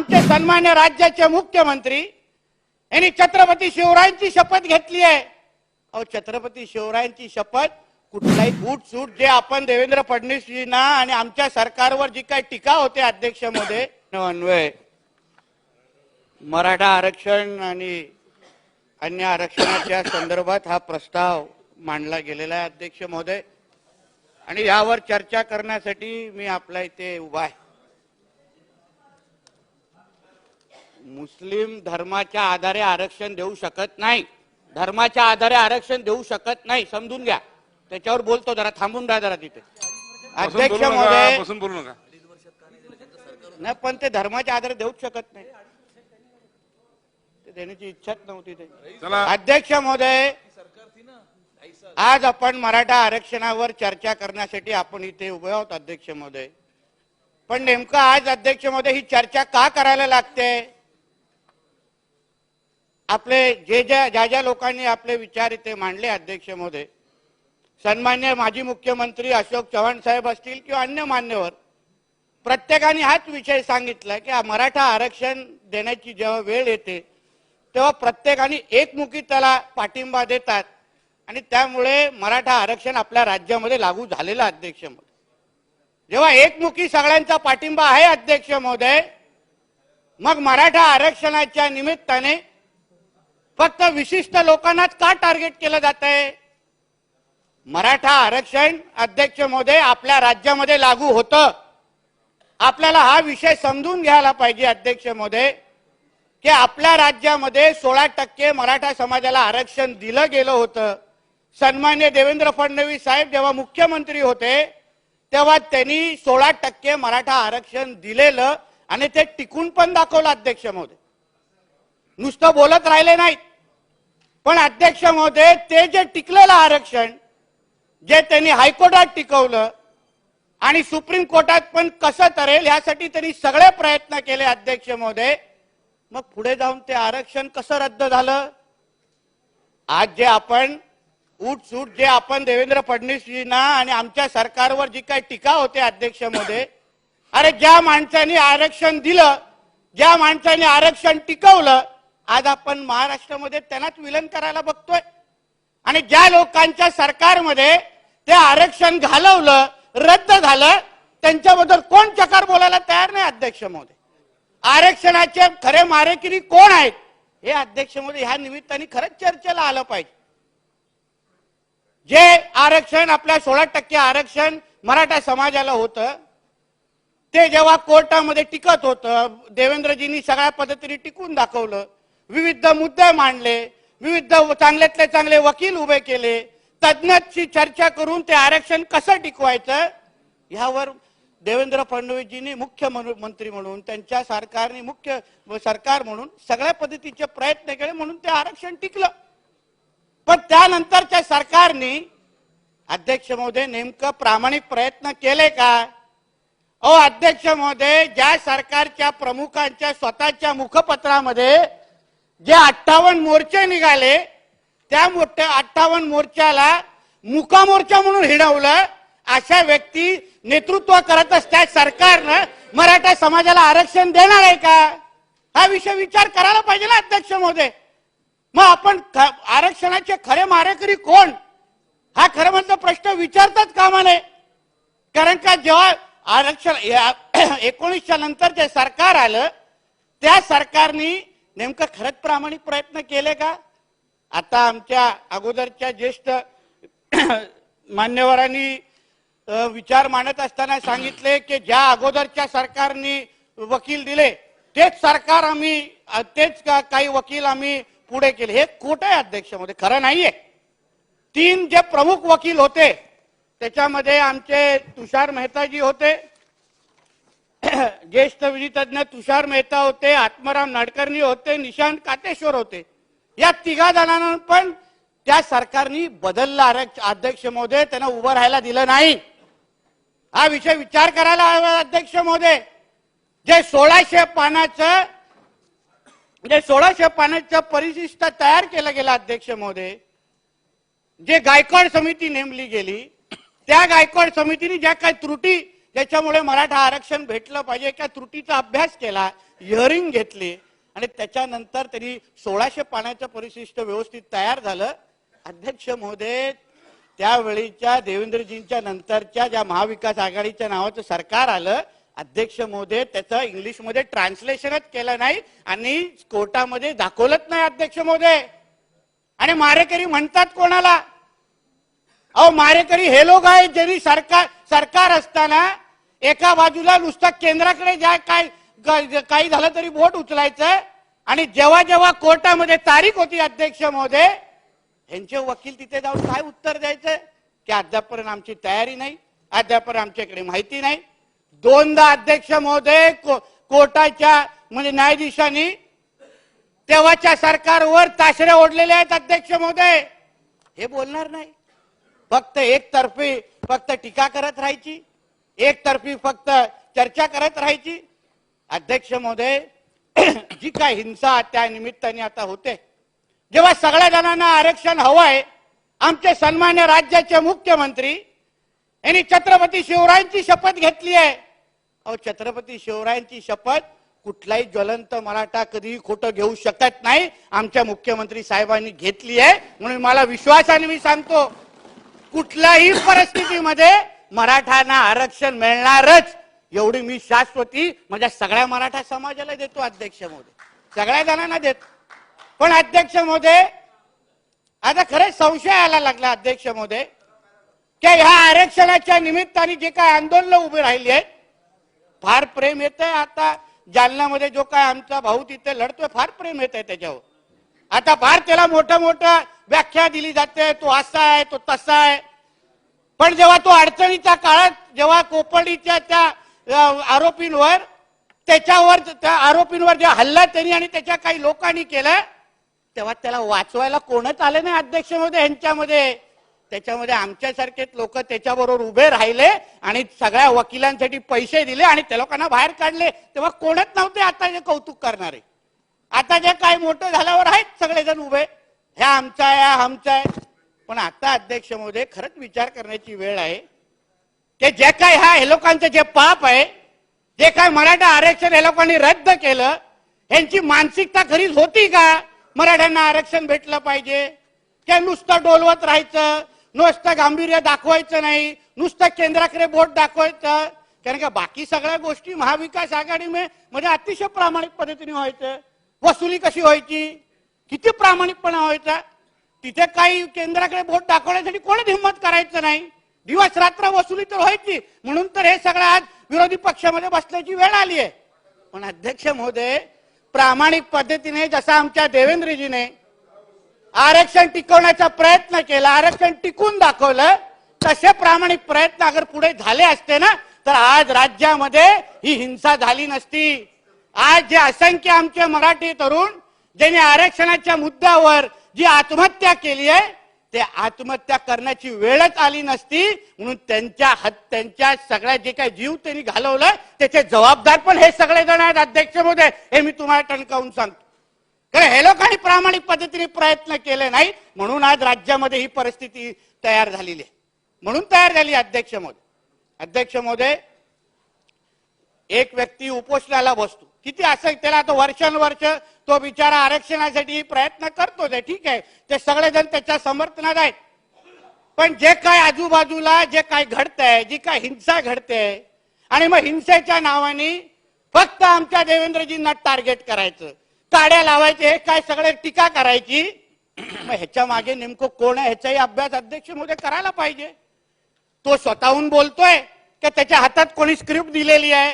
आमचे सन्मान्य राज्याचे मुख्यमंत्री यांनी छत्रपती शिवरायांची शपथ घेतली आहे। अहो, छत्रपती शिवरायांची शपथ कुठलाही सूट जे आपण देवेंद्र फडणवीसजींना आणि आमच्या सरकारवर जी काही टीका होते अध्यक्ष महोदय अन्वय मराठा आरक्षण आणि अन्य आरक्षणाच्या संदर्भात हा प्रस्ताव मांडला गेलेला आहे अध्यक्ष महोदय, आणि यावर चर्चा करण्यासाठी मी आपल्या इथे उभा आहे। मुस्लिम धर्माच्या आधारे आरक्षण देऊ शकत नाही, धर्माच्या आधारे आरक्षण देऊ शकत नाही, समजून घ्या। त्याच्यावर बोलतो, जरा थांबून राहा जरा तिथे अध्यक्ष महोदय। नाही, पण ते धर्माच्या आधारे देऊच शकत नाही, ते देण्याची इच्छाच नव्हती ते। अध्यक्ष महोदय, आज आपण मराठा आरक्षणावर चर्चा करण्यासाठी आपण इथे उभे आहोत अध्यक्ष महोदय, पण नेमकं आज अध्यक्ष महोदय ही चर्चा का करायला लागते? आपले ज्या लोकांनी आपले विचार इथे मांडले अध्यक्ष महोदय, सन्मान्य माजी मुख्यमंत्री अशोक चव्हाण साहेब असतील किंवा अन्य मान्यवर, प्रत्येकाने हाच विषय सांगितला की मराठा आरक्षण देण्याची जेव्हा वेळ येते तेव्हा प्रत्येकाने एकमुखी त्याला पाठिंबा देतात आणि त्यामुळे मराठा आरक्षण आपल्या राज्यामध्ये लागू झालेलं अध्यक्ष महोदय। जेव्हा एकमुखी सगळ्यांचा पाठिंबा आहे अध्यक्ष महोदय, मग मराठा आरक्षणाच्या निमित्ताने फक्त विशिष्ट लोकांनाच का टार्गेट केलं जात आहे? मराठा आरक्षण अध्यक्ष महोदय आपल्या राज्यामध्ये लागू होतं। आपल्याला हा विषय समजून घ्यायला पाहिजे अध्यक्ष महोदय की आपल्या राज्यामध्ये 16% मराठा समाजाला आरक्षण दिलं गेलं होतं। सन्मान्य देवेंद्र फडणवीस साहेब जेव्हा मुख्यमंत्री होते तेव्हा त्यांनी 16% मराठा आरक्षण दिलेलं आणि ते टिकून पण दाखवलं अध्यक्ष महोदय, नुसतं बोलत राहिले नाहीत। पण अध्यक्ष महोदय, ते जे टिकलेलं आरक्षण जे त्यांनी हायकोर्टात टिकवलं आणि सुप्रीम कोर्टात पण कसं तरेल यासाठी त्यांनी सगळे प्रयत्न केले अध्यक्ष महोदय, मग पुढे जाऊन ते आरक्षण कसं रद्द झालं? आज जे आपण जे आपण देवेंद्र फडणवीसजींना आणि आमच्या सरकारवर जी काही टीका होते अध्यक्ष महोदय, अरे ज्या माणसाने आरक्षण दिलं, ज्या माणसाने आरक्षण टिकवलं, आज आपण महाराष्ट्रामध्ये त्यांनाच विलन करायला बघतोय। आणि ज्या लोकांच्या सरकारमध्ये ते आरक्षण घालवलं, रद्द झालं, त्यांच्याबद्दल कोण चकार बोलायला तयार नाही अध्यक्ष महोदय। आरक्षणाचे खरे मारेकरी कोण आहेत हे अध्यक्ष महोदय ह्या निमित्ताने खरंच चर्चेला आलं पाहिजे। जे आरक्षण आपल्या 16% आरक्षण मराठा समाजाला होतं ते जेव्हा कोर्टामध्ये टिकत होतं, देवेंद्रजींनी सगळ्या पद्धतीने टिकून दाखवलं, विविध मुद्दे मांडले, विविध चांगल्यातले चांगले वकील उभे केले, तज्ञांशी चर्चा करून ते आरक्षण कसं टिकवायचं यावर देवेंद्र फडणवीसजींनी मुख्यमंत्री म्हणून, त्यांच्या सरकारने मुख्य सरकार म्हणून सगळ्या पद्धतीचे प्रयत्न केले, म्हणून ते आरक्षण टिकलं। पण त्यानंतरच्या सरकारने अध्यक्ष महोदय नेमकं प्रामाणिक प्रयत्न केले का? अहो अध्यक्ष महोदय, ज्या सरकारच्या प्रमुखांच्या स्वतःच्या मुखपत्रामध्ये जे 58 मोर्चे निघाले, त्या 58 मोर्चाला मुकामोर्चा म्हणून हिडवलं, अशा व्यक्ती नेतृत्व करत असत्या सरकारनं मराठा समाजाला आरक्षण देणार आहे का? हा विषय विचार करायला पाहिजे ना अध्यक्ष महोदय। मग आपण आरक्षणाचे खरे मारेकरी कोण हा खरं म्हणजे प्रश्न विचारतात कामा नये। कारण का जेव्हा आरक्षण 19च्या नंतर जे सरकार आलं त्या सरकारने नेमकं खरंच प्रामाणिक प्रयत्न केले का? आता आमच्या अगोदरच्या ज्येष्ठ मान्यवरांनी विचार मांडत असताना सांगितले की ज्या अगोदरच्या सरकारने वकील दिले तेच सरकार आम्ही तेच काही वकील आम्ही पुढे केले, हे खोटं आहे अध्यक्ष महोदय, खरं नाहीये। 3 जे प्रमुख वकील होते त्याच्यामध्ये आमचे तुषार मेहताजी होते, ज्येष्ठ विधितज्ञ तुषार मेहता होते, आत्माराम नाडकर्णी होते, निशांत कातेश्वर होते। या 3 जणांना पण त्या सरकारने बदलला अध्यक्ष महोदय, त्यांना उभं राहायला दिलं नाही। हा विषय विचार करायला हवा अध्यक्ष महोदय। जे 1600 पानाचं परिशिष्ट तयार केलं गेलं अध्यक्ष महोदय, जे गायकवाड समिती नेमली गेली, त्या गायकवाड समितीने ज्या काही त्रुटी ज्याच्यामुळे मराठा आरक्षण भेटलं पाहिजे त्या त्रुटीचा अभ्यास केला, हिअरिंग घेतली आणि त्याच्यानंतर त्यांनी 1600 पाण्याचं परिशिष्ट व्यवस्थित तयार झालं. अध्यक्ष महोदय, त्यावेळीच्या देवेंद्रजींच्या नंतरच्या ज्या महाविकास आघाडीच्या नावाचं सरकार आलं, अध्यक्ष महोदय त्याचं इंग्लिशमध्ये ट्रान्सलेशनच केलं नाही आणि कोर्टामध्ये दाखवलंच नाही अध्यक्ष महोदय. आणि मारेकरी म्हणतात कोणाला? अहो मारेकरी हे लोक आहेत ज्यांनी सरकार असताना एका बाजूला नुसतं केंद्राकडे ज्या काही झालं तरी बोट उचलायचं आणि जेव्हा जेव्हा कोर्टामध्ये तारीख होती अध्यक्ष महोदय, यांचे वकील तिथे जाऊन काय उत्तर द्यायचं की अद्यापर्यंत आमची तयारी नाही, अद्यापर्यंत आमच्याकडे माहिती नाही. दोनदा अध्यक्ष महोदय कोर्टाच्या म्हणजे न्यायाधीशांनी तेव्हाच्या सरकारवर ताशरे ओढलेले आहेत अध्यक्ष महोदय. हे बोलणार नाही, फक्त एकतर्फी फक्त टीका करत राहायची, एकतर्फी फक्त चर्चा करत राहायची. अध्यक्ष महोदय, जी काय हिंसा त्या निमित्ताने आता होते, जेव्हा सगळ्या जणांना आरक्षण हवंय, आमचे सन्मान्य राज्याचे मुख्यमंत्री यांनी छत्रपती शिवरायांची शपथ घेतली आहे. अहो छत्रपती शिवरायांची शपथ कुठलाही ज्वलंत मराठा कधीही खोटं घेऊ शकत नाही. आमच्या मुख्यमंत्री साहेबांनी घेतली आहे म्हणून मला विश्वासाने मी सांगतो, कुठल्याही परिस्थितीमध्ये मराठांना आरक्षण मिळणारच, एवढी मी शाश्वती माझ्या सगळ्या मराठा समाजाला देतो अध्यक्ष महोदय, सगळ्या जणांना देतो. पण अध्यक्ष महोदय, आता खरंच संशय यायला लागला अध्यक्ष महोदय की ह्या आरक्षणाच्या निमित्ताने जे काय आंदोलन उभे राहिली आहेत, फार प्रेम येत आहे. आता जालन्यामध्ये जो काय आमचा भाऊ तिथे लढतोय, फार प्रेम येत आहे त्याच्यावर. आता फार त्याला मोठं व्याख्या दिली जाते, तो असा आहे तो तसा आहे. पण जेव्हा तो अडचणीच्या काळात जेव्हा कोपर्डीच्या त्या आरोपींवर त्या आरोपींवर जे हल्ला त्यांनी आणि त्याच्या काही लोकांनी केला, तेव्हा त्याला वाचवायला कोणच आले नाही अध्यक्ष महोदय ह्यांच्यामध्ये. त्याच्यामध्ये आमच्यासारखेच लोक त्याच्याबरोबर उभे राहिले आणि सगळ्या वकिलांसाठी पैसे दिले आणि त्या लोकांना बाहेर काढले. तेव्हा कोणच नव्हते आता जे कौतुक करणारे. आता जे काय मोठं झाल्यावर आहेत सगळेजण उभे, ह्या आमचा आहे, हा आमचा आहे. पण आता अध्यक्ष महोदय खरंच विचार करण्याची वेळ आहे की जे काय हे लोकांचं जे पाप आहे, जे काय मराठा आरक्षण हे लोकांनी रद्द केलं, यांची मानसिकता खरीच होती का मराठ्यांना आरक्षण भेटलं पाहिजे? की नुसतं डोलवत राहायचं, नुसतं गांभीर्य दाखवायचं नाही, नुसतं केंद्राकडे बोट दाखवायचं? कारण का बाकी सगळ्या गोष्टी महाविकास आघाडी म्हणजे अतिशय प्रामाणिक पद्धतीने व्हायचं. वसुली कशी व्हायची, किती प्रामाणिकपणा व्हायचा. तिथे काही केंद्राकडे बोट दाखवण्यासाठी कोणच हिंमत करायचं नाही. दिवस रात्र वसुली तर व्हायची, म्हणून तर हे सगळं आज विरोधी पक्षामध्ये बसण्याची वेळ आली आहे. पण अध्यक्ष महोदय, प्रामाणिक पद्धतीने जसा आमच्या देवेंद्रजीने आरक्षण टिकवण्याचा प्रयत्न केला, आरक्षण टिकून दाखवलं, तसे प्रामाणिक प्रयत्न अगर पुढे झाले असते ना, तर आज राज्यामध्ये ही हिंसा झाली नसती. आज जे असंख्य आमचे मराठी तरुण ज्यांनी आरक्षणाच्या मुद्द्यावर जी आत्महत्या केली आहे, ते आत्महत्या करण्याची वेळच आली नसती. म्हणून त्यांच्या सगळ्या जे काही जीव त्यांनी घालवलं त्याचे जबाबदार पण हे सगळे जण आहेत अध्यक्ष महोदय. हे मी तुम्हाला टणकावून सांगतो, कारण हे लोकांनी प्रामाणिक पद्धतीने प्रयत्न केले नाही म्हणून आज राज्यामध्ये ही परिस्थिती तयार झालेली आहे. म्हणून तयार झाली अध्यक्ष महोदय. अध्यक्ष महोदय, एक व्यक्ती उपोषणाला बसतो, किती असं त्याला आता वर्षानुवर्ष तो बिचारा आरक्षणासाठी प्रयत्न करतो, ते ठीक आहे, ते सगळेजण त्याच्या समर्थनात आहेत. पण जे काय आजूबाजूला जे काय घडतंय, जी काय हिंसा घडते आणि मग हिंसेच्या नावाने फक्त आमच्या देवेंद्रजींना टार्गेट करायचं, टाड्या लावायचे, हे काय सगळे टीका करायची, मग ह्याच्या मागे नेमकं कोण आहे ह्याचाही अभ्यास अध्यक्ष महोदय करायला पाहिजे. तो स्वतःहून बोलतोय की त्याच्या हातात कोणी स्क्रिप्ट दिलेली आहे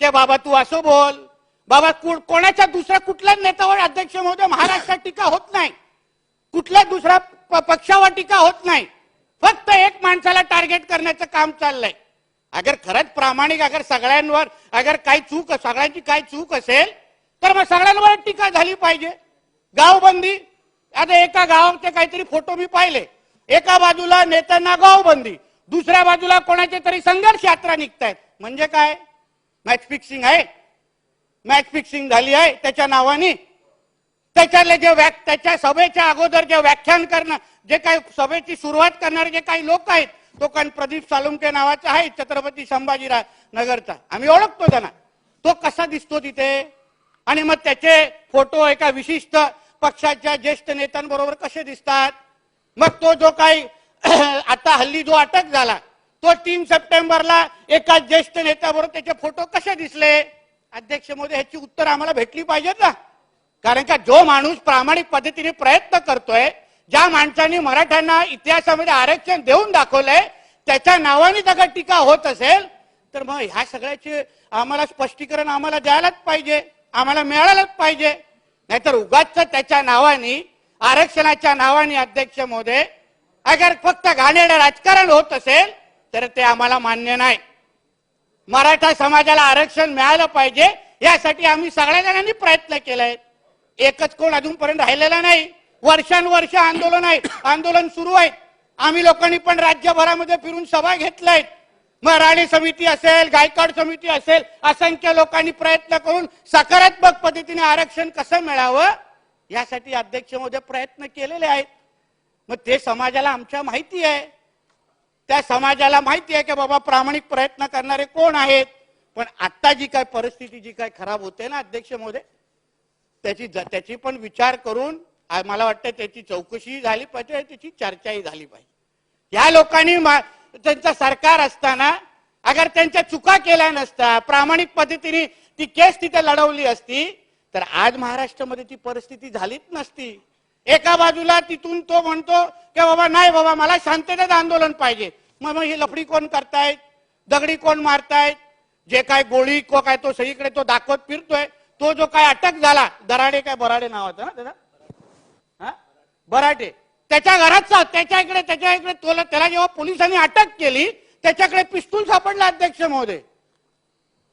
की बाबा तू असं बोल, बाबा कोणाच्या दुसऱ्या कुठल्याच नेत्यावर अध्यक्ष महोदय महाराष्ट्रात टीका होत नाही, कुठल्या दुसऱ्या पक्षावर टीका होत नाही, फक्त एक माणसाला टार्गेट करण्याचं काम चाललंय. अगर खरंच प्रामाणिक अगर सगळ्यांवर अगर काही चूक सगळ्यांची काही चूक असेल तर मग सगळ्यांवर टीका झाली पाहिजे. गावबंदी, आता एका गावाचे काहीतरी फोटो मी पाहिले, एका बाजूला नेत्यांना गावबंदी, दुसऱ्या बाजूला कोणाचे तरी संघर्ष यात्रा निघतायत. म्हणजे काय? मॅच फिक्सिंग आहे, मॅच फिक्सिंग झाली आहे त्याच्या नावाने. त्याच्यातले जे त्याच्या सभेच्या अगोदर जे व्याख्यान करणं, जे काही सभेची सुरुवात करणारे जे काही लोक आहेत, तो कारण प्रदीप सालुंके नावाचा आहे, छत्रपती संभाजीराव नगरचा, आम्ही ओळखतो त्यांना. तो कसा दिसतो तिथे? आणि मग त्याचे फोटो एका विशिष्ट पक्षाच्या ज्येष्ठ नेत्यांबरोबर कसे दिसतात? मग तो जो काही आता हल्ली जो अटक झाला तो 3 सप्टेंबरला एका ज्येष्ठ नेत्याबरोबर त्याचे फोटो कसे दिसले? अध्यक्ष महोदय, ह्याची उत्तर आम्हाला भेटली पाहिजेत ना. कारण का जो माणूस प्रामाणिक पद्धतीने प्रयत्न करतोय, ज्या माणसांनी मराठ्यांना इतिहासामध्ये आरक्षण देऊन दाखवलंय, त्याच्या नावाने जर टीका होत असेल तर मग ह्या सगळ्याचे आम्हाला स्पष्टीकरण आम्हाला द्यायलाच पाहिजे, आम्हाला मिळालंच पाहिजे. नाहीतर उगाच त्याच्या नावाने, आरक्षणाच्या नावाने अध्यक्ष महोदय अगर फक्त घाणेरडं राजकारण होत असेल तर ते आम्हाला मान्य नाही. मराठा समाजाला आरक्षण मिळालं पाहिजे यासाठी आम्ही सगळ्या जणांनी प्रयत्न केलाय. एकच कोण अजूनपर्यंत राहिलेला नाही. वर्षानुवर्ष आंदोलन सुरू आहे. आम्ही लोकांनी पण राज्यभरामध्ये फिरून सभा घेतल्यात. मराठी समिती असेल, गायकवाड समिती असेल, असंख्य लोकांनी प्रयत्न करून सकारात्मक पद्धतीने आरक्षण कसं मिळावं यासाठी अध्यक्ष महोदय प्रयत्न केलेले आहेत. मग ते समाजाला आमच्या माहिती आहे. त्या समाजाला माहिती आहे की बाबा प्रामाणिक प्रयत्न करणारे कोण आहेत. पण आता जी काय परिस्थिती जी काय खराब होते ना अध्यक्ष महोदय, त्याची पण विचार करून मला वाटतं त्याची चौकशी झाली पाहिजे, त्याची चर्चाही झाली पाहिजे. या लोकांनी त्यांचं सरकार असताना अगर त्यांच्या चुका केल्या नसत्या, प्रामाणिक पद्धतीने ती केस तिथे लढवली असती तर आज महाराष्ट्रामध्ये ती परिस्थिती झालीच नसती. एका बाजूला तिथून तो म्हणतो की बाबा नाही बाबा मला शांततेत आंदोलन पाहिजे, मग ही लफडी कोण करतायत, दगडी कोण मारतायत, जे काय गोळी को काय तो सगळीकडे तो दाखवत फिरतोय. तो जो काय अटक झाला, दराडे काय बराडे नावाचा ना त्याचा, बराटे, त्याच्या घराचा त्याच्या इकडे त्याला जेव्हा पोलिसांनी अटक केली त्याच्याकडे पिस्तूल सापडला अध्यक्ष महोदय.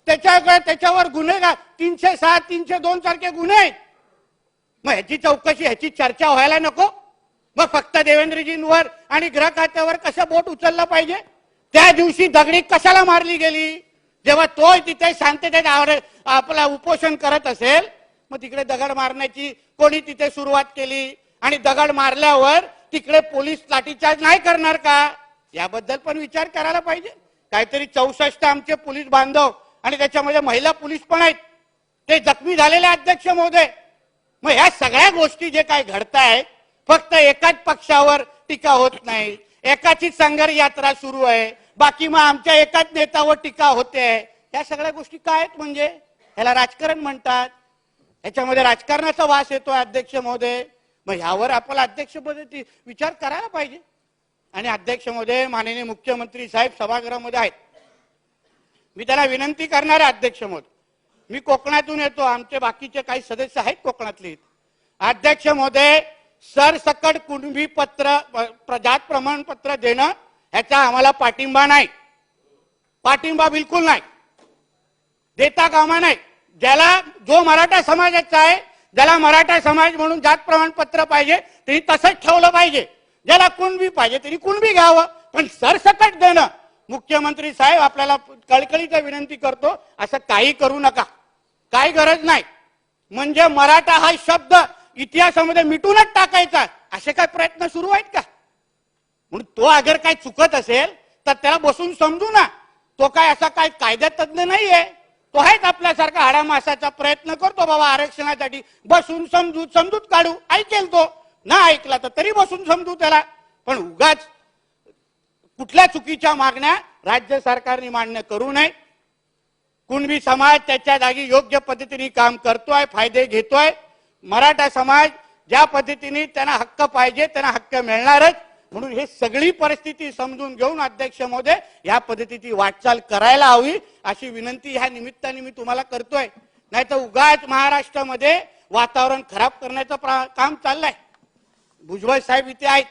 त्याच्यावर गुन्हे 307, 302 सारखे गुन्हे आहेत. मग ह्याची चौकशी, ह्याची चर्चा व्हायला नको? मग फक्त देवेंद्रजींवर आणि गृह खात्यावर कसं बोट उचललं पाहिजे? त्या दिवशी दगडी कशाला मारली गेली? जेव्हा तो तिथे शांततेत आपला उपोषण करत असेल, मग तिकडे दगड मारण्याची कोणी तिथे सुरुवात केली आणि दगड मारल्यावर तिकडे पोलीस लाठीचार्ज नाही करणार का? याबद्दल पण विचार करायला पाहिजे. काहीतरी 64 आमचे पोलीस बांधव आणि त्याच्यामध्ये महिला पोलीस पण आहेत, ते जखमी झालेले अध्यक्ष महोदय. मग ह्या सगळ्या गोष्टी जे काय घडतायत, फक्त एकाच पक्षावर टीका होत नाही, एकाची संघर्ष यात्रा सुरू आहे, बाकी मग आमच्या एकाच नेत्यावर टीका होते. ह्या सगळ्या गोष्टी काय आहेत? म्हणजे ह्याला राजकारण म्हणतात. ह्याच्यामध्ये राजकारणाचा वास येतो अध्यक्ष महोदय. मग ह्यावर आपला अध्यक्ष महोदय विचार करायला पाहिजे. आणि अध्यक्ष महोदय, माननीय मुख्यमंत्री साहेब सभागृहामध्ये आहेत, मी त्याला विनंती करणार आहे अध्यक्ष महोदय, मी कोकणातून येतो, आमचे बाकीचे काही सदस्य आहेत कोकणातले. अध्यक्ष महोदय, सरसकट कुणबी पत्र, जात प्रमाणपत्र देणं ह्याचा आम्हाला पाठिंबा नाही, पाठिंबा बिलकुल नाही, देता कामा नाही. ज्याला जो मराठा समाजाचा आहे, ज्याला मराठा समाज म्हणून जात प्रमाणपत्र पाहिजे त्यांनी तसंच ठेवलं पाहिजे. ज्याला कुणबी पाहिजे त्यांनी कुणबी घ्यावं, पण सरसकट देणं, मुख्यमंत्री साहेब आपल्याला कळकळीची विनंती करतो, असं काही करू नका, काही गरज नाही. म्हणजे मराठा हा शब्द इतिहासामध्ये मिटूनच टाकायचा, असे काय प्रयत्न सुरू आहेत का? म्हणून तो अगर काय चुकत असेल तर त्याला बसून समजू ना. तो काय असा काय कायदा तज्ञ नाहीये, तो आहेच आपल्यासारखा हाडामासाचा प्रयत्न करतो बाबा आरक्षणासाठी. बसून समजूत काढू, ऐकेल तो, ना ऐकला तर तरी बसून समजू त्याला. पण उगाच कुठल्या चुकीच्या मागण्या राज्य सरकारने मान्य करू नये. कुणबी समाज त्याच्या जागी योग्य पद्धतीने काम करतोय, फायदे घेतोय. मराठा समाज ज्या पद्धतीने त्यांना हक्क पाहिजे त्यांना हक्क मिळणारच. म्हणून हे सगळी परिस्थिती समजून घेऊन अध्यक्ष महोदय या पद्धतीची वाटचाल करायला हवी, अशी विनंती ह्या निमित्ताने मी तुम्हाला करतोय. नाही तर उगाच महाराष्ट्रामध्ये वातावरण खराब करण्याचं काम चाललंय. भुजबळ साहेब इथे आहेत,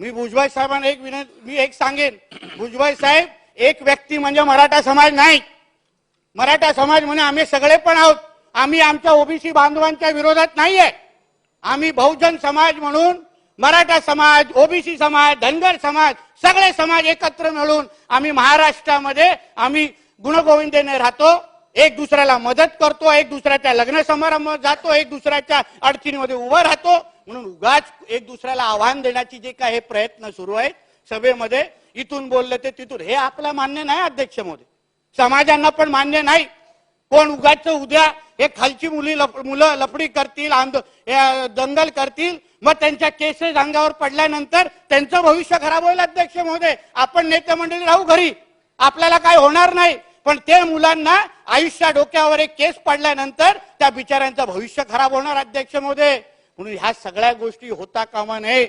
मी भुजबळ साहेबांना मी एक सांगेन, भुजबळ साहेब एक व्यक्ती म्हणजे मराठा समाज नाही. मराठा समाज म्हणजे आम्ही सगळे पण आहोत. आम्ही आमच्या ओबीसी बांधवांच्या विरोधात नाहीये. आम्ही बहुजन समाज म्हणून मराठा समाज, ओबीसी समाज, धनगर समाज, सगळे समाज एकत्र मिळून आम्ही महाराष्ट्रामध्ये आम्ही गुणगोविंदेने राहतो, एक दुसऱ्याला मदत करतो, एक दुसऱ्याच्या लग्न समारंभात जातो, एक दुसऱ्याच्या अडचणीमध्ये उभं राहतो. म्हणून उगाच एक दुसऱ्याला आव्हान देण्याची जे काही प्रयत्न सुरू आहेत सभेमध्ये, इथून बोललं ते तिथून, हे आपल्याला मान्य नाही अध्यक्ष महोदय, समाजांना पण मान्य नाही. कोण उगाच उद्या हे खालची मुलं लफडी करतील, दंगल करतील, मग त्यांच्या केसेस अंगावर पडल्यानंतर त्यांचं भविष्य खराब होईल. अध्यक्ष महोदय, आपण नेते मंडळी राहू घरी, आपल्याला काय होणार नाही, पण ते मुलांना आयुष्या डोक्यावर एक केस पडल्यानंतर त्या बिचाऱ्यांचं भविष्य खराब होणार. अध्यक्ष महोदय, म्हणून ह्या सगळ्या गोष्टी होता कामा नये.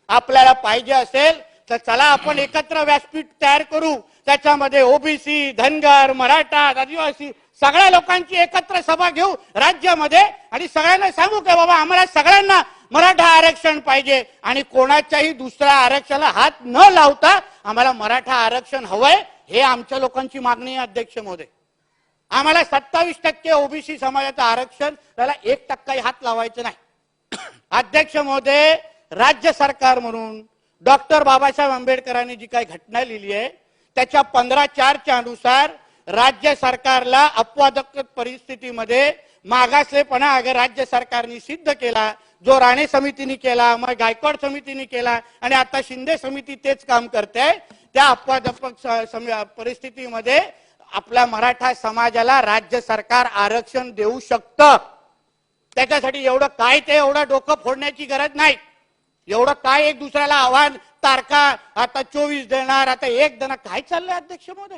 आपल्याला पाहिजे असेल तर चला आपण एकत्र व्यासपीठ तयार करू, त्याच्यामध्ये ओबीसी, धनगर, मराठा, आदिवासी सगळ्या लोकांची एकत्र सभा घेऊ राज्यामध्ये आणि सगळ्यांना सांगू की बाबा आम्हाला सगळ्यांना मराठा आरक्षण पाहिजे आणि कोणाच्याही दुसऱ्या आरक्षणाला हात न लावता आम्हाला मराठा आरक्षण हवंय, हे आमच्या लोकांची मागणी आहे. अध्यक्ष महोदय, आम्हाला 27% ओबीसी समाजाचं आरक्षण, त्याला 1% हात लावायचं नाही. अध्यक्ष महोदय, राज्य सरकार म्हणून डॉक्टर बाबासाहेब आंबेडकरांनी जी काही घटना लिहिली आहे त्याच्या 15(4) अनुसार राज्य सरकारला अपवादात्मक परिस्थितीमध्ये मागासलेपणा अगर राज्य सरकारने सिद्ध केला, जो राणे समितीने केला, मग गायकवाड समितीने केला आणि आता शिंदे समिती तेच काम करते, त्या अपवादात्मक परिस्थितीमध्ये आपल्या मराठा समाजाला राज्य सरकार आरक्षण देऊ शकतं. त्याच्यासाठी एवढं काय ते एवढं डोकं फोडण्याची गरज नाही. एवढं काय एक दुसऱ्याला आव्हान, तारखा आता 24 देणार, आता 1 देणार, काय चाललंय. अध्यक्ष महोदय,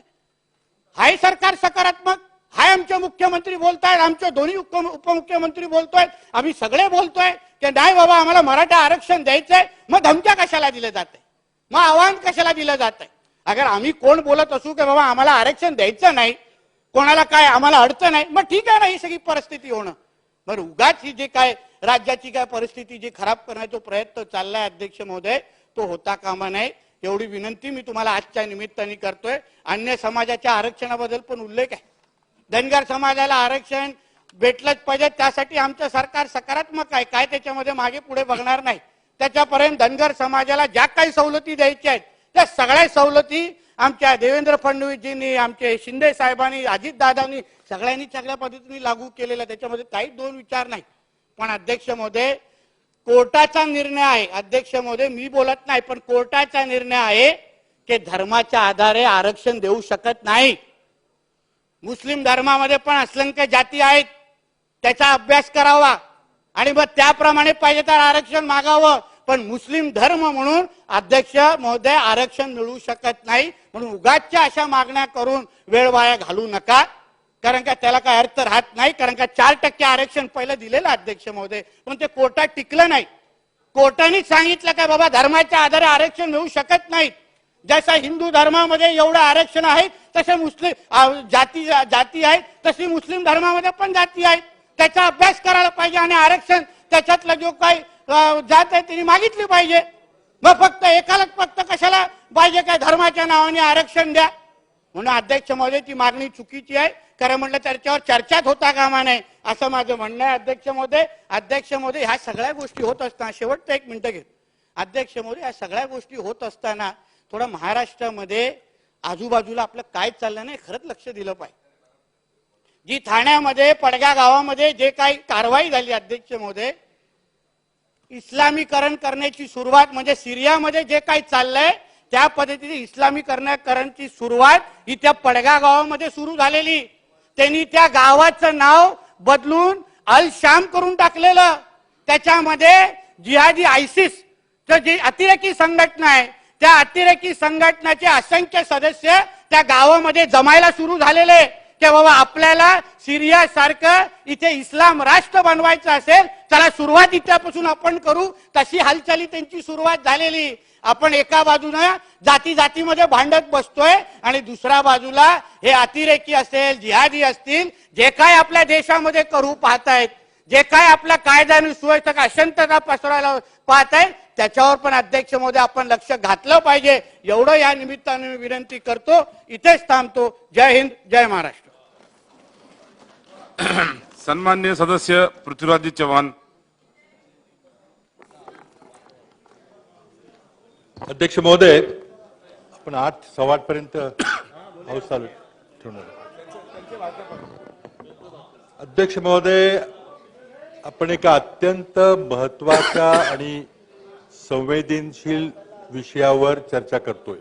हाय सरकार सकारात्मक, हाय आमचे मुख्यमंत्री बोलतायत, आमचे दोन्ही उपमुख्यमंत्री बोलतोय, आम्ही सगळे बोलतोय की नाही बाबा आम्हाला मराठा आरक्षण द्यायचंय. मग धमक्या कशाला दिले जाते, मग आव्हान कशाला दिलं जात आहे. अगर आम्ही कोण बोलत असू की बाबा आम्हाला आरक्षण द्यायचं नाही, कोणाला काय आम्हाला अडचण नाही, मग ठीक आहे ना, ही सगळी परिस्थिती होणं. बरं, उगाच ही जे काय राज्याची काय परिस्थिती जी खराब करण्याचा प्रयत्न चाललाय अध्यक्ष महोदय, तो होता कामा नये. एवढी विनंती मी तुम्हाला आजच्या निमित्ताने करतोय. अन्य समाजाच्या आरक्षणाबद्दल पण उल्लेख आहे. धनगर समाजाला आरक्षण भेटलंच पाहिजे, त्यासाठी आमचं सरकार सकारात्मक आहे, काय त्याच्यामध्ये मागे पुढे बघणार नाही. त्याच्यापर्यंत धनगर समाजाला ज्या काही सवलती द्यायच्या आहेत त्या सगळ्या सवलती आमच्या देवेंद्र फडणवीसजींनी, आमचे शिंदे साहेबांनी, अजितदादांनी सगळ्यांनी चांगल्या पद्धतीने लागू केलेला, त्याच्यामध्ये काही दोन विचार नाही. पण अध्यक्ष महोदय, कोर्टाचा निर्णय आहे. अध्यक्ष महोदय, मी बोलत नाही, पण कोर्टाचा निर्णय आहे की धर्माच्या आधारे आरक्षण देऊ शकत नाही. मुस्लिम धर्मामध्ये पण असंख्य जाती आहेत, त्याचा अभ्यास करावा आणि मग त्याप्रमाणे पाहिजे तर आरक्षण मागावं. पण मुस्लिम धर्म म्हणून अध्यक्ष महोदय आरक्षण मिळू शकत नाही. म्हणून उगाचच्या अशा मागण्या करून वेळ वाया घालू नका, कारण का त्याला काय अर्थ राहत नाही. कारण का 4% आरक्षण पहिलं दिलेलं अध्यक्ष महोदय, पण ते कोर्टात टिकलं नाही. कोर्टानेच सांगितलं काय बाबा धर्माच्या आधारे आरक्षण मिळू शकत नाही. जसं हिंदू धर्मामध्ये एवढं आरक्षण आहे तसे मुस्लिम जाती आहेत, तशी मुस्लिम धर्मामध्ये पण जाती आहेत. त्याचा अभ्यास करायला पाहिजे आणि आरक्षण त्याच्यातलं जो काही जात आहे त्यांनी मागितली पाहिजे. मग फक्त एकालाच फक्त कशाला पाहिजे काय धर्माच्या नावाने आरक्षण द्या. म्हणून अध्यक्ष महोदय ती मागणी चुकीची आहे. खरं म्हटलं त्याच्यावर चर्चाच होता कामा नये असं माझं म्हणणं आहे. अध्यक्ष महोदय ह्या सगळ्या गोष्टी होत असताना, शेवटचं 1 मिनिट घेत अध्यक्ष महोदय, ह्या सगळ्या गोष्टी होत असताना थोडं महाराष्ट्रामध्ये आजूबाजूला आपलं काय चाललं नाही खरंच लक्ष दिलं पाहिजे. जी ठाण्यामध्ये पडगा गावामध्ये जे काही कारवाई झाली अध्यक्ष महोदय, इस्लामीकरण करण्याची सुरुवात म्हणजे सिरियामध्ये जे काही चाललंय त्या पद्धतीने इस्लामीकरणाची सुरुवात ही त्या पडगा गावामध्ये सुरू झालेली. त्यांनी त्या गावाचं नाव बदलून अल शाम करून टाकलेलं. त्याच्यामध्ये जिहादी आयसिस जी अतिरेकी संघटना आहे, त्या अतिरेकी संघटनाचे असंख्य सदस्य त्या गावामध्ये जमायला सुरू झालेले की बाबा आपल्याला सिरिया सारखं इथे इस्लाम राष्ट्र बनवायचं असेल, चला सुरुवात इथपासून आपण करू. तशी हालचाली त्यांची सुरुवात झालेली. आपण एका बाजूला जातीमध्ये भांडत बसतोय आणि दुसऱ्या बाजूला हे अतिरेकी असेल, जिहादी असतील, जे काय आपल्या देशामध्ये करू पाहतायत, जे काय आपल्या कायदा आणि सुव्यवस्था अशांतता पसरवायला पाहतायत, त्याच्यावर पण अध्यक्ष महोदय आपण लक्ष घातलं पाहिजे. एवढं या निमित्ताने मी विनंती करतो. इथेच थांबतो. जय हिंद, जय महाराष्ट्र. सन्मान्य सदस्य पृथ्वीराज चव्हाण. अध्यक्ष महोदय, आपण 8 सव्वा 8 पर्यंत हाऊस चालू ठेवणार. अध्यक्ष महोदय, आपण एका अत्यंत महत्वाच्या आणि संवेदनशील विषयावर चर्चा करतोय.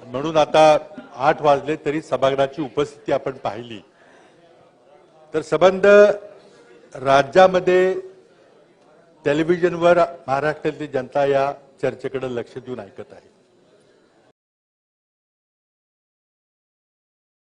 म्हणून आता 8 वाजले तरी सभागृहाची उपस्थिती आपण पाहिली. तर संबंध राज्यामध्ये टेलिव्हिजनवर महाराष्ट्रातली जनता या चर्चेकडे लक्ष देऊन ऐकत आहे.